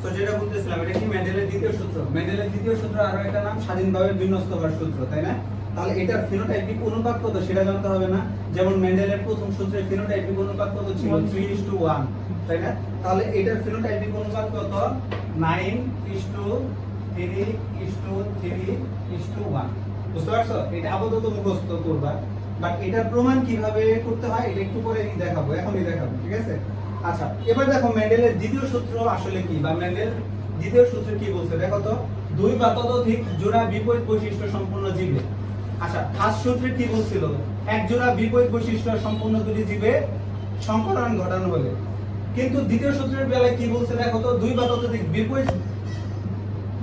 তো যেটা বলতেছিলাম এটা কি মেন্ডেলের দ্বিতীয় সূত্র। মেন্ডেলের দ্বিতীয় সূত্র আরো একটা নাম স্বাধীনভাবে বিন্যস্ত হওয়ার সূত্র, তাই না? তাহলে এটার ফিনোটাইপিক অনুপাত কত সেটা জানতে হবে না? যেমন মেন্ডেলের প্রথম সূত্রে ফিনোটাইপিক অনুপাত কত ছিল? 3:1, তাই না? তাহলে এটার ফিনোটাইপিক অনুপাত কত? 9:3:3:1। বুঝতে পারছো? এটা আপাতত মুখস্থ করবা, বাট এটার প্রমাণ কিভাবে করতে হয় এটা একটু পরে দেখাবো, এখনই দেখাবো, ঠিক আছে? আচ্ছা, এবার দেখো মেন্ডেলের দ্বিতীয় সূত্র আসলে কি, বা মেন্ডেল দ্বিতীয় সূত্র কি বলছে দেখো তো। দুই বা ততোধিক জোড়া বিপরীত বৈশিষ্ট্য সম্পন্ন জীবে। আচ্ছা, ফার্স্ট সূত্রে কি বলছিল? এক জোড়া বিপরীত বৈশিষ্ট্য সম্পন্ন দুটি জীবে সংকরণ ঘটানো হলে। কিন্তু দ্বিতীয় সূত্রের বেলায় কি বলছে দেখো তো, দুই বা ততোধিক বিপরীত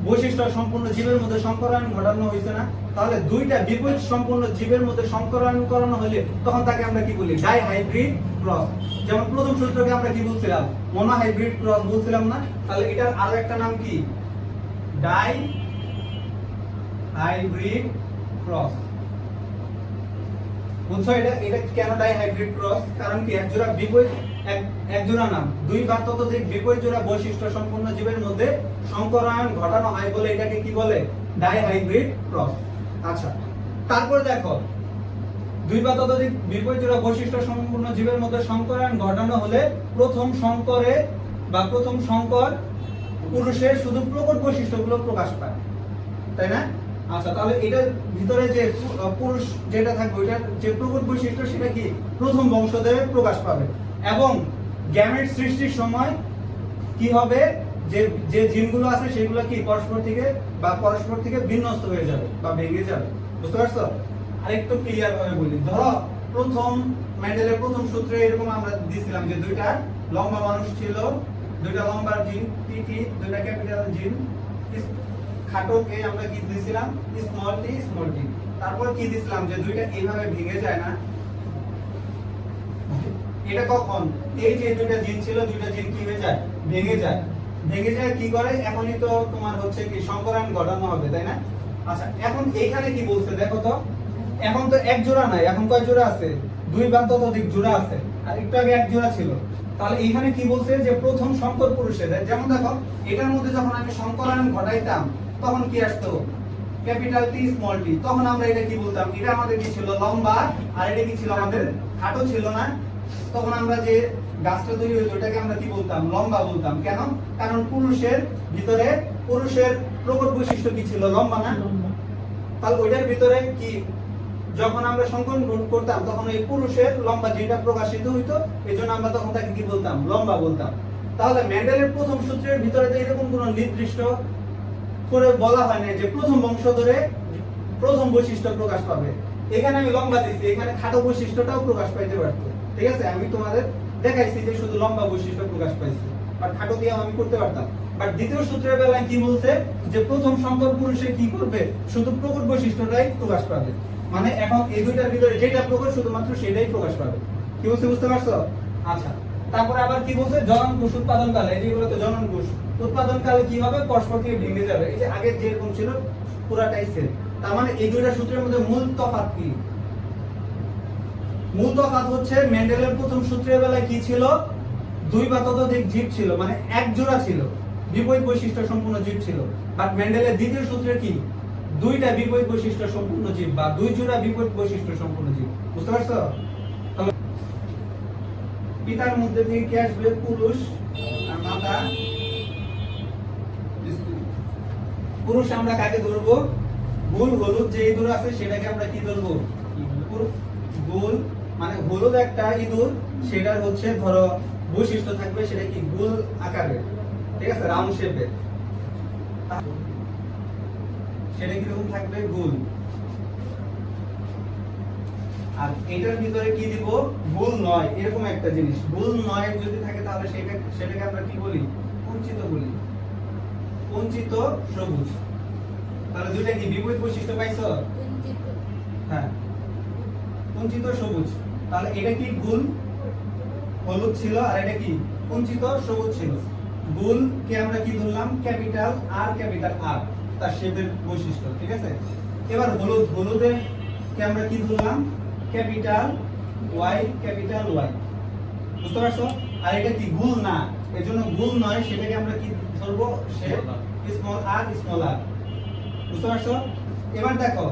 বৈশিষ্ট্য সম্পন্ন জীবের মধ্যে সংকরণ ঘটানো হয়েছে না? তাহলে দুইটা বিপরীত সম্পন্ন জীবের মধ্যে সংকরণ করানো হলে তখন তাকে আমরা কি বলি? Die hybrid cross. যেমন প্রথম সূত্রকে আমরা কি বলছিলাম? মনো হাইব্রিড ক্রস বলছিলাম না? তাহলে এটার আরো একটা নাম কি? Die hybrid cross. বুঝছো এটা এটা কেন ডাই হাইব্রিড ক্রস? কারণ কি এক জোড়া নাম দুই বা ততোধিক বিপরীত জোড়া বৈশিষ্ট্য সম্পন্ন জীবের মধ্যে সংকরায়ন ঘটানো হয় বলে এটাকে কি বলে? Die hybrid cross. আচ্ছা, তারপর দেখো দুই বা ততোধিক বিপরীত জোড়া বৈশিষ্ট্য সম্পন্ন জীবের মধ্যে সংকরায়ন ঘটানো হলে প্রথম সংকর পুরুষের শুধু প্রকট বৈশিষ্ট্যগুলো প্রকাশ পায়, তাই না? আচ্ছা, তাহলে এটার ভিতরে যে পুরুষ যেটা থাকবে ওইটার যে প্রকট বৈশিষ্ট্য সেটা কি প্রথম বংশধরে প্রকাশ পাবে, এবং গ্যামেট সৃষ্টির সময় কি হবে? যে জিনগুলো আছে সেগুলো কি পরস্পর থেকে বিন্যস্ত হয়ে যাবে বা ভেঙে যাবে। বুঝতে পারছো? আরেকটু ক্লিয়ার ভাবে বলি, ধরো প্রথম মেন্ডেলের প্রথম সূত্রে এরকম আমরা দিয়েছিলাম যে দুইটা লম্বা মানুষ ছিল, দুইটা লম্বা জিন টি, দুইটা ক্যাপিটাল জিন খাটোকে আমরা কি দিয়েছিলাম? Small tea. তারপর কি দিয়েছিলাম? যে দুইটা এইভাবে ভেঙে যায় না? এটা কখন? এই যে দুইটা জিন ছিল, দুইটা জিন কি হয়ে যায়? ভেঙে যায় কি করে? এখনই তো তোমার হচ্ছে কি সংকরায়ন ঘটানো হবে, তাই না? আচ্ছা, এখন এইখানে কি বলছে দেখো তো। এখন তো এক জোড়া নাই, এখন কয় জোড়া আছে? দুই বা ততোধিক জোড়া আছে, আর একটু আগে এক জোড়া ছিল। তাহলে এইখানে কি বলছে? যে প্রথম সংকর পুরুষের, যেমন দেখো এটার মধ্যে যখন আমি সংকরায়ন ঘটাইতাম তখন কি আসতো? Capital T small tea. তখন আমরা এটা কি বলতাম? এটা আমাদের কি ছিল? লম্বা, আর এটা কি ছিল? আমাদের খাটো ছিল না? তখন আমরা যে গাছটা তৈরি হইতো ওটাকে আমরা কি বলতাম? লম্বা বলতাম। কেন? কারণ পুরুষের প্রকট বৈশিষ্ট্য কি ছিল? লম্বা না? তাহলে ওইটার ভিতরে কি যখন আমরা সংকলন করতাম তখন এই পুরুষের লম্বা যেটা প্রকাশিত হইতো, এইজন্য আমরা তখন তাকে কি বলতাম? লম্বা বলতাম। তাহলে মেন্ডেলের প্রথম সূত্রের ভিতরে তো এরকম কোনো নির্দিষ্ট করে বলা হয় না যে প্রথম বংশধরে প্রথম বৈশিষ্ট্য প্রকাশ পাবে। এখানে আমি লম্বা দিচ্ছি, এখানে খাটো বৈশিষ্ট্যটাও প্রকাশ পাইতে পারতো, ঠিক আছে? আমি তোমাদের দেখাইছি যে শুধু লম্বা বৈশিষ্ট্য প্রকাশ পাইছে, আর খাটো দিয়ে আমি করতে পারতাম। বাট দ্বিতীয় সূত্রের বেলায় কি বলছে? যে প্রথম সংকর পুরুষে কি করবে? শুধু প্রকট বৈশিষ্ট্যটাই প্রকাশ পাবে। মানে এখন এই দুইটার ভিতরে যেটা প্রকট শুধুমাত্র সেটাই প্রকাশ পাবে। কি বলছে? বুঝতে পারছো? আচ্ছা, তারপরে আবার কি বলছে? জননকোষ উৎপাদনকালে, যেগুলো তো জননকোষ উৎপাদনকালে কি হবে? পরস্পর থেকে ভেঙে যাবে। এই যে আগে যেরকম ছিল পুরাটাই সেম। তার মানে এই দুইটা সূত্রের মধ্যে মূল তফাৎ কি? মূল তফাৎ হচ্ছে মেন্ডেলের প্রথম সূত্রের বেলায় কি ছিল? দুই বা ততোধিক জীব ছিল, মানে এক জোড়া ছিল, বিপরীত বৈশিষ্ট্য সম্পূর্ণ জীব ছিল। বাট মেন্ডেলের দ্বিতীয় সূত্রে কি? দুইটা বিপরীত বৈশিষ্ট্য সম্পূর্ণ জীব বা দুই জোড়া বিপরীত বৈশিষ্ট্য সম্পূর্ণ জীব। বুঝতে পারছো? পিতার মধ্যে থেকে কি আসবে? পুরুষ, আর মাতা পুরুষ। আমরা কাকে ধরবো? গোল হলুদ যে ইঁদুর আছে সেটাকে আমরা কি ধরবো? গোল, মানে হলুদ একটা ইঁদুর, সেটার হচ্ছে ধরো বৈশিষ্ট্য থাকবে সেটা কি? গোল আকারের, ঠিক আছে? রাউন্ড শেপের, সেটা কিরকম থাকবে? গোল। আর এটার ভিতরে কি দিব? গোল নয়, এরকম একটা জিনিস। গোল নয় যদি থাকে তাহলে সেটাকে আমরা কি বলি? কুঞ্চিত বলি, কুঞ্চিত সবুজ। তাহলে দুইটা কি বিপরীত বৈশিষ্ট্য পাইছো? হ্যাঁ, কুঞ্চিত সবুজ। তাহলে এটা কি? গোল হলুদ ছিল, আর এটা কি? কুঞ্চিত সবুজ ছিল। গোল কে আমরা কি ধরলাম? ক্যাপিটাল আর, তার শেপের বৈশিষ্ট্য, ঠিক আছে? এবার হলুদের কে আমরা কি ধরলাম? Capital Y. বুঝতে পারছো? আর এটা কি? গোল না, এজন্য গোল নয়, সেটাকে আমরা কি ধরবো শেপ স্মল আর স্মল আর। বুঝতে পারছো? এবার দেখো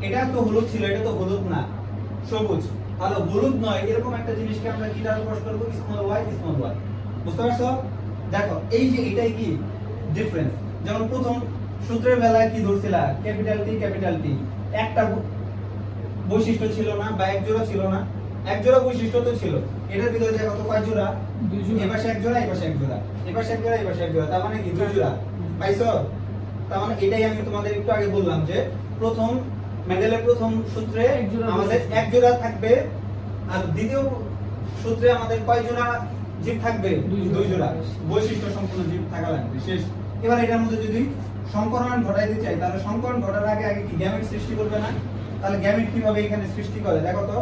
এটা তো হলুদ ছিল, এটা তো হলুদ না, সবুজ। তাহলে হলুদ নয় এরকম একটা জিনিসকে আমরা কি দ্বারা প্রকাশ করব? Small Y small Y. বুঝতে পারছো? দেখো এই যে এটাই কি ডিফারেন্স। যেমন প্রথম সূত্রের বেলায় কি ধরছিলা? ক্যাপিটাল টি একটা বৈশিষ্ট্য ছিল না বা এক জোড়া ছিল না? এক জোড়া বৈশিষ্ট্য তো ছিল। এটার ভিতরে দেখো তো কয় জোড়া? দুই জোড়া। এই পাশে এক জোড়া, এই পাশে এক জোড়া, এই পাশে এক জোড়া, এই পাশে এক জোড়া, তার মানে কি দুই জোড়া। পাইছো? তার মানে এটাই আমি তোমাদের একটু আগে বললাম যে প্রথম মেন্ডেলের প্রথম সূত্রে এক জোড়া আমাদের এক জোড়া থাকবে, আর দ্বিতীয় সূত্রে আমাদের কয় জোড়া জীব থাকবে? দুই জোড়া। বৈশিষ্ট্য সম্পূর্ণ জীব থাকা লাগবে, শেষ। এবার এটার মধ্যে যদি সংকরণ ঘটাইতে চাই তাহলে সংকরণ ঘটার আগে আগে কি গ্যামেট সৃষ্টি করবে না? তাহলে গ্যামেট কিভাবে এখানে সৃষ্টি করে দেখো তো।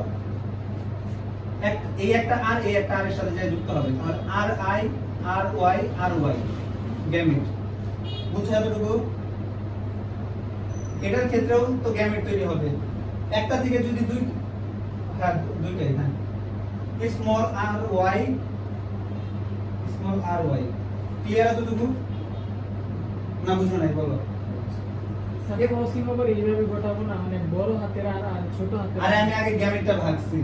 এই একটা আর এই একটা আর এর সাথে যা যুক্ত হবে, তাহলে আর আই আর ওয়াই গ্যামেট। বুঝছো এতটুকু? এটার ক্ষেত্রেও তো গ্যামেট তৈরি হবে। একটা থেকে যদি দুইটাই, হ্যাঁ, স্মল আর ওয়াই ক্লিয়ার এতটুকু? না বুঝো নাই বলো। স্যার ক্রসিং ওভার এইভাবে ঘটাবো না, মানে বড় হাতের আর আর ছোট হাতের। আরে আমি আগে গ্যামেটটা ভাগছি,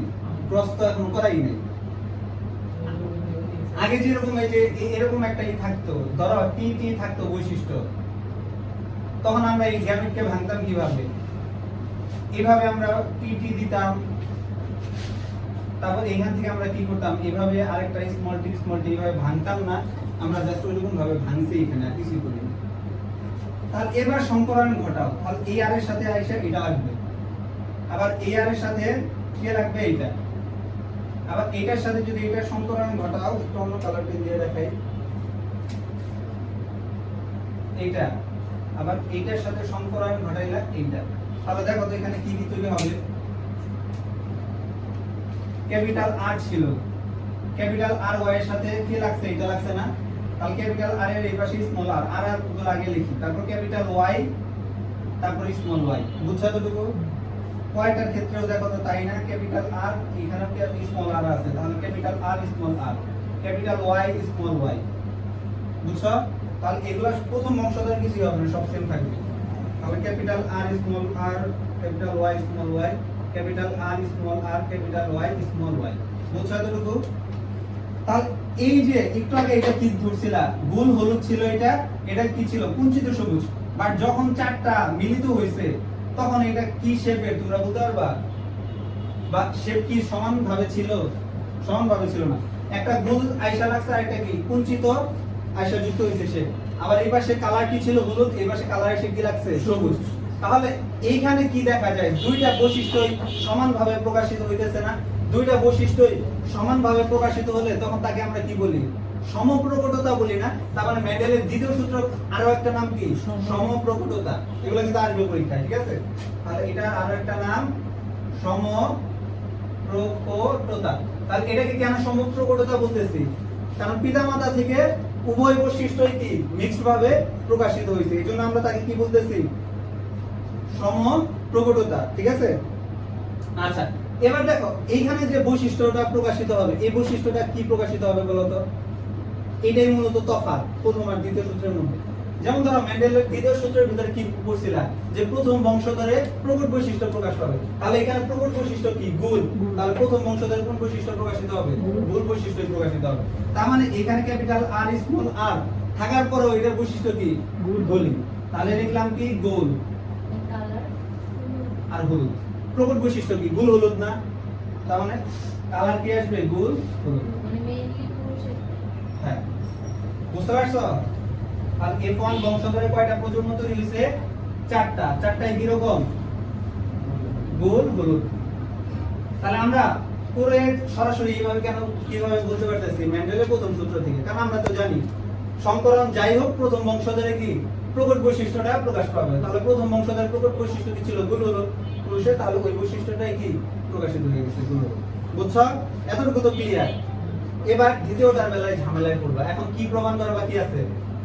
ক্রস তো এখন করাই নাই। আগে যেরকম এই যে এরকম একটা থাকতো, ধরো টি থাকতো বৈশিষ্ট্য, তখন আমরা এই গ্যামেটকে ভাঙতাম কিভাবে? এভাবে আমরা টি দিতাম, তারপর এখান থেকে আমরা কি করতাম? এভাবে আরেকটা স্মল টি এভাবে ভাঙতাম না, আমরা জাস্ট ওইরকম ভাবে ভাঙছি এখানে, আর কিছুই করি না। তাহলে এবার সংকরণ ঘটাও, তাহলে এই আর এর সাথে আইসা এটা লাগবে, আবার এই আর এর সাথে কি লাগবে? এইটা। আবার এইটার সাথে যদি এটা সংকরণ ঘটাও, একটু অন্য কালার পেন দিয়ে দেখাই, এইটা। আবার এইটার সাথে সংকরণ ঘটাইলা এইটা, তাহলে দেখো তো এখানে কি তৈরি হবে? ক্যাপিটাল আর ছিল, ক্যাপিটাল আর ওয়াই এর সাথে কি লাগছে? এটা লাগছে না? তাহলে ক্যাপিটাল আর এর এই পাশে স্মল আর, আর গুলো আগে লিখি, তারপর ক্যাপিটাল ওয়াই, তারপর স্মল ওয়াই। বুঝছো এতটুকু? ওয়াইটার ক্ষেত্রেও দেখো তো তাই না? ক্যাপিটাল আর এখানেও কি স্মল আর আছে, তাহলে capital R small R, capital Y small Y. বুঝছো? তাহলে এগুলা প্রথম বংশধর কিছু হবে না, সব সেম থাকবে। তাহলে capital R small R, capital Y small Y, capital R small R, capital Y small Y. বুঝছো এতটুকু? তাহলে এই যে একটু আগে এটা কি ধরছিলা? গোল হলুদ ছিল, এটা কি ছিল? কুঞ্চিত সবুজ। বাট যখন চারটা মিলিত হয়েছে তখন এটা কি শেপের তোমরা বলতে পারবা? বা শেপ কি সমান ভাবে ছিল? সমান ভাবে ছিল না। একটা গোল আয়সা লাগছে, আর একটা কি কুঞ্চিত আয়সা যুক্ত হয়েছে শেপ। আবার এই পাশে কালার কি ছিল? হলুদ, এই পাশে কালার এসে কি লাগছে? সবুজ। তাহলে এইখানে কি দেখা যায়? দুইটা বৈশিষ্ট্যই সমানভাবে প্রকাশিত হইতেছে না? দুইটা বৈশিষ্ট্যই সমানভাবে প্রকাশিত হলে তখন তাকে আমরা কি বলি? সমপ্রকটতা বলি না? তার মানে মেন্ডেলের দ্বিতীয় সূত্র আরো একটা নাম কি? সমপ্রকটতা। এগুলো কিন্তু আসবে পরীক্ষায়, ঠিক আছে? তাহলে এটা আরো একটা নাম সমপ্রকটতা। তাহলে এটাকে কেন সমপ্রকটতা বলতেছি? কারণ পিতামাতা থেকে উভয় বৈশিষ্ট্যই কি মিক্সড ভাবে প্রকাশিত হয়েছে, এই জন্য আমরা তাকে কি বলতেছি? সমপ্রকটতা, ঠিক আছে? আচ্ছা, এবার দেখো এইখানে যে বৈশিষ্ট্যটা প্রকাশিত হবে, এই বৈশিষ্ট্যটা কি প্রকাশিত হবে বলতো? এটাই মূলত তফাৎ প্রথম আর দ্বিতীয় সূত্রের মধ্যে। যেমন ধরো মেন্ডেলের দ্বিতীয় সূত্রের ভিতরে কি পড়ছিলা? যে প্রথম বংশধরে প্রকট বৈশিষ্ট্য প্রকাশ পাবে। তাহলে এখানে প্রকট বৈশিষ্ট্য কি? গুণ। তাহলে প্রথম বংশধরে কোন বৈশিষ্ট্য প্রকাশিত হবে? গুণ বৈশিষ্ট্য প্রকাশিত হবে। তার মানে এখানে ক্যাপিটাল আর স্মল আর থাকার পরেও এটার বৈশিষ্ট্য কি? গোল। তাহলে লিখলাম কি? গোল আর হলুদ। প্রকট বৈশিষ্ট্য কি? গোল হলুদ না? তার মানে কালার কি আসবে? গোল হলুদ। হ্যাঁ, বুঝতে পারছো? আর F1 বংশধরে কয়টা প্রজন্ম তৈরি হয়েছে? চারটা। চারটায় কি রকম? গোল হলুদ। তাহলে আমরা পুরো সরাসরি এইভাবে কেন কিভাবে বলতে পারতেছি? মেন্ডেলের প্রথম সূত্র থেকে। কারণ আমরা তো জানি সংকরণ যাই হোক প্রথম বংশধরে কি প্রকট বৈশিষ্ট্যটা প্রকাশ পাবে। তাহলে প্রথম বংশধরের প্রকট বৈশিষ্ট্য কি ছিল? গোল হলুদ পুরুষের, তাহলে ওই বৈশিষ্ট্যটাই কি প্রকাশিত হয়ে গেছে? গোল হলুদ। বুঝছো? এতটুকু তো ক্লিয়ার। এবার দ্বিতীয়টার বেলায় ঝামেলায় পড়বা। এখন কি প্রমাণ করা বাকি আছে?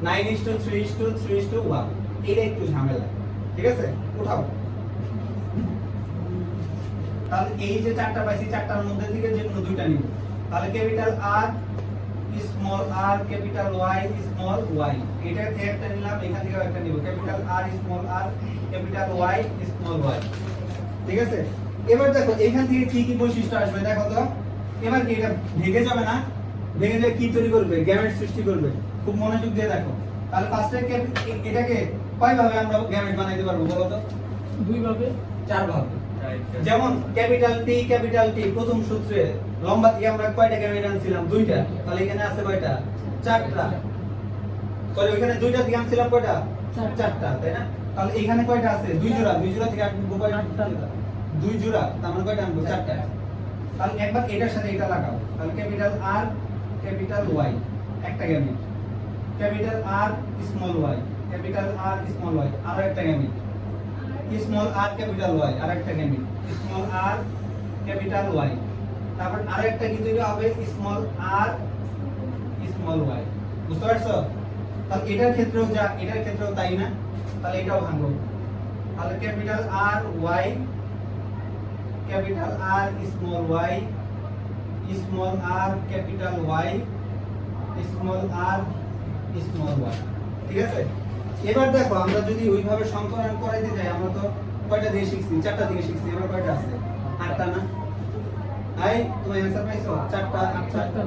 9:3:3:1, এটা একটু ঝামেলা, ঠিক আছে? উঠাও। তাহলে এই যে চারটা পাইছি, চারটার মধ্যে থেকে যে কোনো দুইটা নিব। তাহলে capital R small R capital Y small Y, এটা থেকে একটা নিলাম, এখান থেকে একটা নিব, capital R small R capital Y small Y. ঠিক আছে, এবার দেখো এখান থেকে কি কি বৈশিষ্ট্য আসবে দেখো তো। এবার কি এটা ভেঙে যাবে না? ভেঙে গেলে কি তৈরি করবে? গ্যামেট সৃষ্টি করবে। খুব মনোযোগ দিয়ে দেখো। তাহলে ফার্স্টে এটাকে কয় ভাবে আমরা গ্যামেট বানাইতে পারবো বলো তো? দুই ভাবে, চার ভাবে। যেমন ক্যাপিটাল টি প্রথম সূত্রে লম্বা থেকে আমরা কয়টা গ্যামেট আনছিলাম? দুইটা। তাহলে এখানে আছে কয়টা? চারটা। সরি, ওখানে দুইটা থেকে আনছিলাম কয়টা? চারটা, তাই না? তাহলে এখানে কয়টা আছে? দুই জোড়া। দুই জোড়া থেকে আনবো কয়টা? দুই জোড়া। তার মানে কয়টা আনবো? চারটা। তাহলে একবার এটার সাথে এটা লাগাও। তাহলে ক্যাপিটাল আর ক্যাপিটাল ওয়াই একটা gamete, capital R small Y, capital R small Y আরো একটা gamete, small R capital Y আরেকটা gamete, small R capital Y, তারপর আরেকটা কি তৈরি হবে? Small R small Y. বুঝতে পারছো? তাহলে এটার ক্ষেত্রেও যা, এটার ক্ষেত্রেও তাই না? তাহলে এটাও ভাঙবো। তাহলে capital R Y, capital R small Y, small R capital Y, small R small Y. ঠিক আছে, এবার দেখো আমরা যদি ওইভাবে সংকলন করাইতে যাই, আমরা তো কয়টা দিয়ে শিখছি? চারটা থেকে শিখছি। এবার কয়টা আছে? আটটা না? আই তুমি অ্যানসার পাইছো? চারটা, চারটা।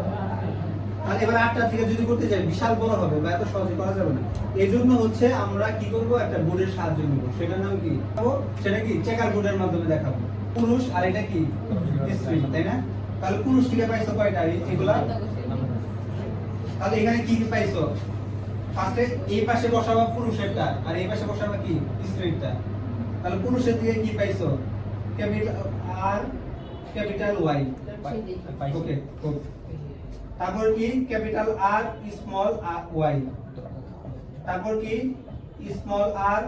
আর এবার আটটা থেকে যদি করতে যাই বিশাল বড় হবে বা এত সহজে করা যাবে না। এই জন্য হচ্ছে আমরা কি করব? একটা বোর্ডের সাহায্য নিব। সেটার নাম কি? সেটা কি? চেকার বোর্ডের মাধ্যমে দেখাবো। পুরুষ আর এটা কি? স্ত্রী, তাই না? তাহলে পুরুষ থেকে পাইছো কয়টা? এগুলা। তাহলে এখানে কি কি পাইছো? ফার্স্টে এই পাশে বসাবা পুরুষেরটা আর এই পাশে বসাবা কি? স্ত্রীরটা। তাহলে পুরুষের দিকে কি পাইছো? Capital R capital Y. Okay, good. তারপর কি? Capital R small R Y. তারপর কি? Small R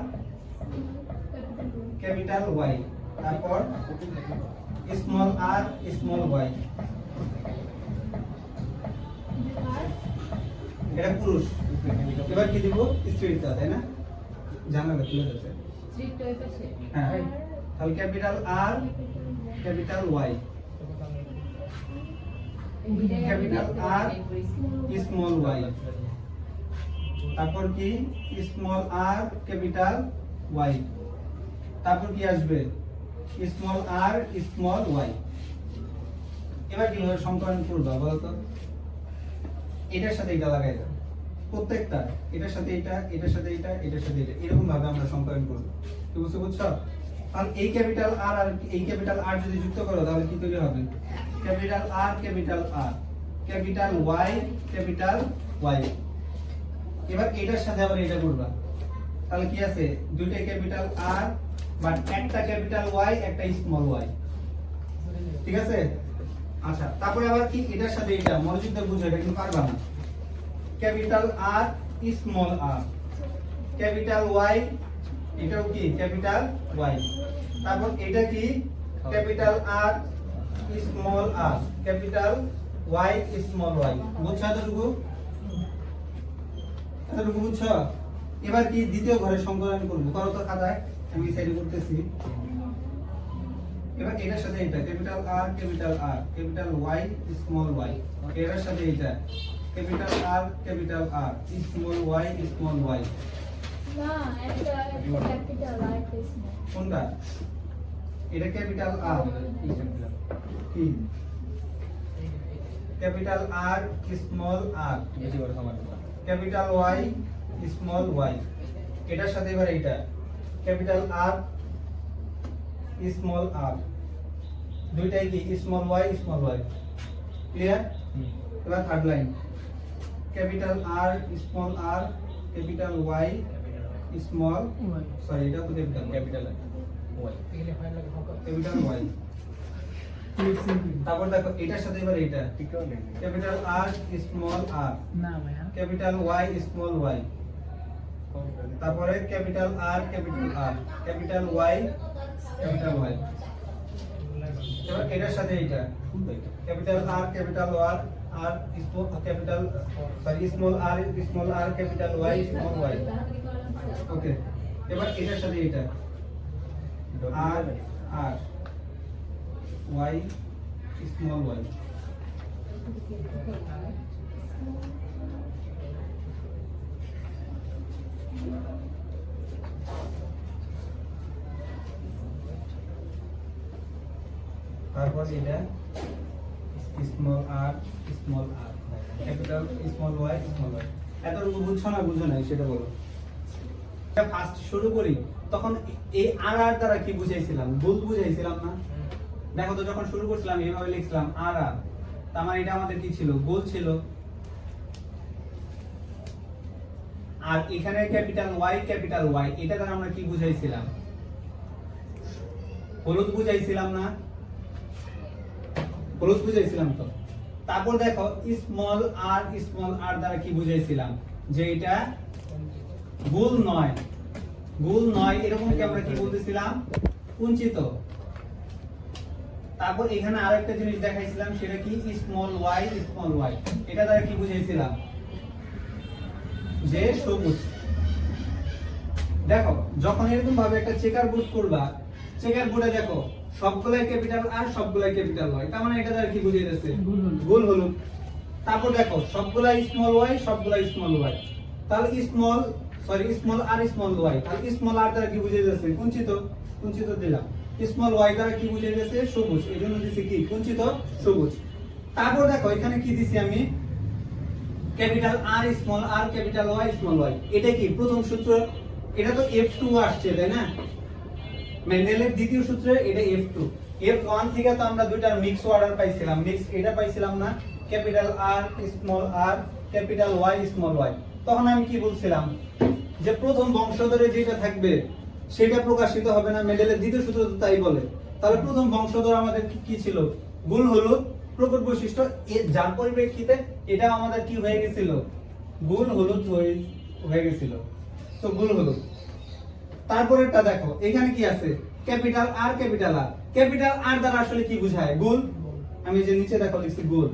capital Y. তারপর স্মল আর স্মল ওয়াই। এটা পুরুষ। এবার কি দিব? স্ত্রীটা, তাই না? জানালে খুলে যাচ্ছে। হ্যাঁ, তাহলে capital R capital Y, capital R small Y. তারপর কি? Small R capital Y. তারপর কি আসবে? Small R small Y. এবার কিভাবে সংকলন করবা বলো তো? এটার সাথে এটা লাগাই দাও প্রত্যেকটা, এটার সাথে এটা, এটার সাথে এটা, এটার সাথে এটা, এরকম ভাবে আমরা সংকলন করব। কি বুঝছো? আর এই ক্যাপিটাল আর আর এই ক্যাপিটাল আর যদি যুক্ত করো তাহলে কি তৈরি হবে? Capital R capital R, capital Y capital Y. এবার এটার সাথে আবার এটা করবা, তাহলে কি আছে? দুইটা ক্যাপিটাল আর বাট একটা ক্যাপিটাল ওয়াই একটা স্মল ওয়াই। ঠিক আছে? আচ্ছা, তারপরে আবার কি? এটার সাথে এটা মনোযোগ দিয়ে বুঝো, এটা কিন্তু পারবা না। Capital R small R, capital Y, এটাও কি? Capital Y. তারপর এটা কি? Capital R small R, capital Y small Y. বুঝছো এতটুকু? এতটুকু বুঝছো? এবার কি? দ্বিতীয় ঘরে সংকলন করব। করো তো খাতায়, আমি এই সাইডে করতেছি। এবার এটার সাথে এটা capital R capital Y small Y, এটার সাথে এটা ক্যাপিটাল আর স্মল ওয়াই না, একটা ক্যাপিটাল আর একটা স্মল। কোনটা? এটা ক্যাপিটাল আর কি? Capital R small R, capital Y small Y. এটার সাথে এবার এটা ক্যাপিটাল আর স্মল আর, দুইটাই কি? Small Y. ক্লিয়ার? এবার third line capital R small R, capital Y small, sorry এটা তো ক্যাপিটাল ওয়াই। তারপর দেখো এটার সাথে এবার এটা ক্যাপিটাল আর স্মল আর, না ভাইয়া, ক্যাপিটাল ওয়াই স্মল ওয়াই। তারপরে ক্যাপিটাল আর ক্যাপিটাল ওয়াই। এবার এটার সাথে এটা ক্যাপিটাল আর আর capital small R capital Y small Y. ওকে, এবার এটার সাথে এটা আর ওয়াই স্মল ওয়াই। তারপর এটা small R capital small Y small Y. এতটুকু বুঝছো না বুঝো নাই সেটা বলো। ফার্স্ট শুরু করি তখন এই আর আর দ্বারা কি বুঝাইছিলাম? গোল বুঝাইছিলাম না? দেখো তো যখন শুরু করছিলাম এইভাবে লিখছিলাম আর আর, তার মানে এটা আমাদের কি ছিল? গোল ছিল। আর এখানে ক্যাপিটাল ওয়াই এটা দ্বারা আমরা কি বুঝাইছিলাম? হলুদ বুঝাইছিলাম না? হলুদ বুঝাইছিলাম তো। তারপর দেখো স্মল আর দ্বারা কি বুঝাইছিলাম? যে এটা গোল নয় এরকম কি আমরা কি বলতেছিলাম? কুঞ্চিত। তারপর এখানে আরেকটা জিনিস দেখাইছিলাম, সেটা কি? স্মল ওয়াই এটা দ্বারা কি বুঝাইছিলাম? যে সবুজ। দেখো যখন এরকম ভাবে একটা চেকার বোর্ড করবা, চেকার বোর্ডে দেখো সবগুলাই ক্যাপিটাল আর সবগুলাই ক্যাপিটাল ওয়াই, তার মানে এটা দ্বারা কি বুঝাইতেছে? গোল হলুদ। তারপর দেখো সবগুলাই স্মল ওয়াই, তাহলে স্মল আর স্মল ওয়াই, তাহলে স্মল আর দ্বারা কি বুঝাইতেছে? কুঞ্চিত দিলাম। স্মল ওয়াই দ্বারা কি বুঝাইতেছে? সবুজ, এজন্য দিছি কি? কুঞ্চিত সবুজ। তারপর দেখো এখানে কি দিছি আমি? Capital R capital Y. এটা কি প্রথম সূত্র? এটা তো F2 আসছে তাই না? মেন্ডেলের দ্বিতীয় সূত্রে এটা F2। F1 থেকে তো আমরা দুইটার মিক্স অর্ডার পাইছিলাম, এটা পাইছিলাম না? Capital R capital Y small Y. তখন আমি কি বলছিলাম? যে প্রথম বংশধরে যেটা থাকবে সেটা প্রকাশিত হবে না। মেন্ডেলের দ্বিতীয় সূত্র তো তাই বলে। তাহলে প্রথম বংশধর আমাদের কি ছিল? গোল হলুদ। প্রকট বৈশিষ্ট্য যার পরিপ্রেক্ষিতে এটা আমাদের কি হয়ে গেছিল? গোল হলুদ হয়ে গেছিল। তো গোল হলুদ। তারপরেরটা দেখো এখানে কি আছে? ক্যাপিটাল আর ক্যাপিটাল আর দ্বারা আসলে কি বোঝায়? গোল। আমি যে নিচে দেখো লিখছি গোল।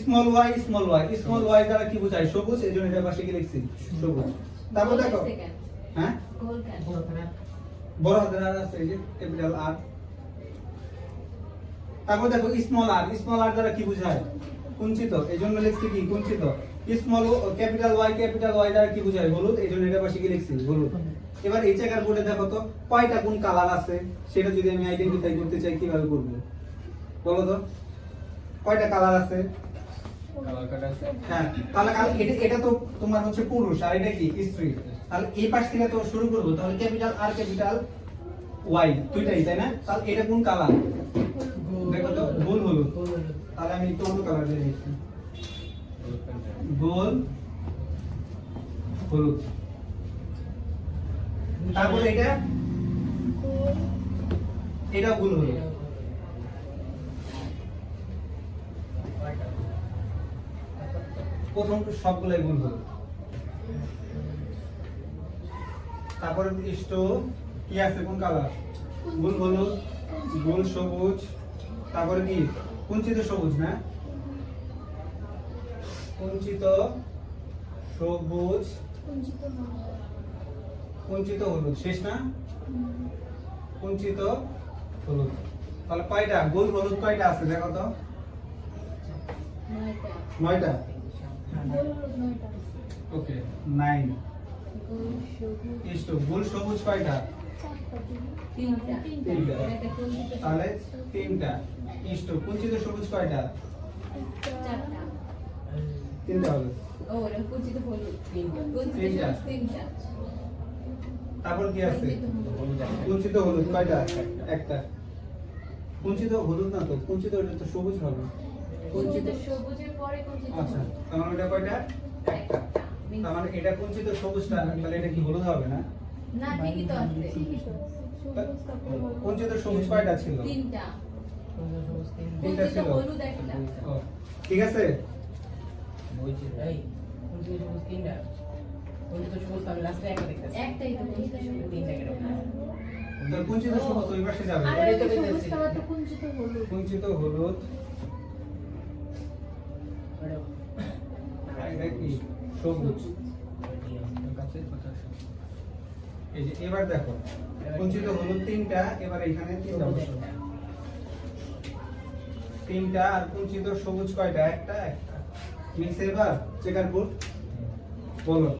স্মল ওয়াই দ্বারা কি বোঝায়? সবুজ, এজন্য এটা পাশে কি লিখছি? সবুজ। তারপর দেখো হ্যাঁ বড় হাতের আর আছে এই যে ক্যাপিটাল আর। তারপর দেখো স্মল আর দ্বারা কি বোঝায়? কুঞ্চিত, এজন্য লিখছি কি? কুঞ্চিত। স্মল ক্যাপিটাল ওয়াই দ্বারা কি বোঝায়? হলুদ, এজন্য এটা পাশে কি লিখছি? হলুদ। এবার এই চেকার বোর্ডে দেখো তো কয়টা কোন কালার আছে, সেটা যদি আমি আইডেন্টিফাই করতে চাই কিভাবে করব বলো তো? কয়টা কালার আছে? হ্যাঁ, তাহলে এটা তো তোমার হচ্ছে পুরুষ আর এটা কি? স্ত্রী। তাহলে এই পাশ থেকে তো শুরু করব। তাহলে ক্যাপিটাল আর ক্যাপিটাল ওয়াই দুইটাই, তাই না? তাহলে এটা কোন কালার? দেখো তো গোল হলুদ। তাহলে আমি একটু অন্য কালার দিয়ে লিখছি, গোল হলুদ। তারপরে এটা গোল হলুদ। প্রথম সবগুলাই গোল হলুদ। তারপরে কি আছে? কোন কালার? গোল হলুদ, গোল সবুজ। তারপরে কি? কুঞ্চিত সবুজ না? কুঞ্চিত সবুজ, কুঞ্চিত হলুদ। শেষ না? কুঞ্চিত হলুদ। তাহলে কয়টা গোল হলুদ কয়টা আছে দেখো তো? 9টা। ওকে 9। গোল সবুজ কয়টা? 3টা। তাহলে 3টা। কুঞ্চিত সবুজ কয়টা? 3টা হলো। তারপর কি আছে? কুঞ্চিত হলুদ কয়টা? একটা। কুঞ্চিত হলুদ না তো, কুঞ্চিত এটা তো সবুজ হবে। আচ্ছা, তার মানে এটা কয়টা? একটা। তার মানে এটা কুঞ্চিত সবুজটা, তাহলে এটা কি হলুদ হবে না? কুঞ্চিত সবুজ কয়টা ছিল? 3টা ছিল। ঠিক আছে। কুঞ্চিত সবুজ ওই পাশে যাবে। কুঞ্চিত হলুদ সবুজ। এই যে এবার দেখো কুঞ্চিত হলুদ 3টা, এবার এখানে 3টা বসো। 3টা আর কুঞ্চিত সবুজ কয়টা? একটা। মিলছে এবার চেকার কোড বলো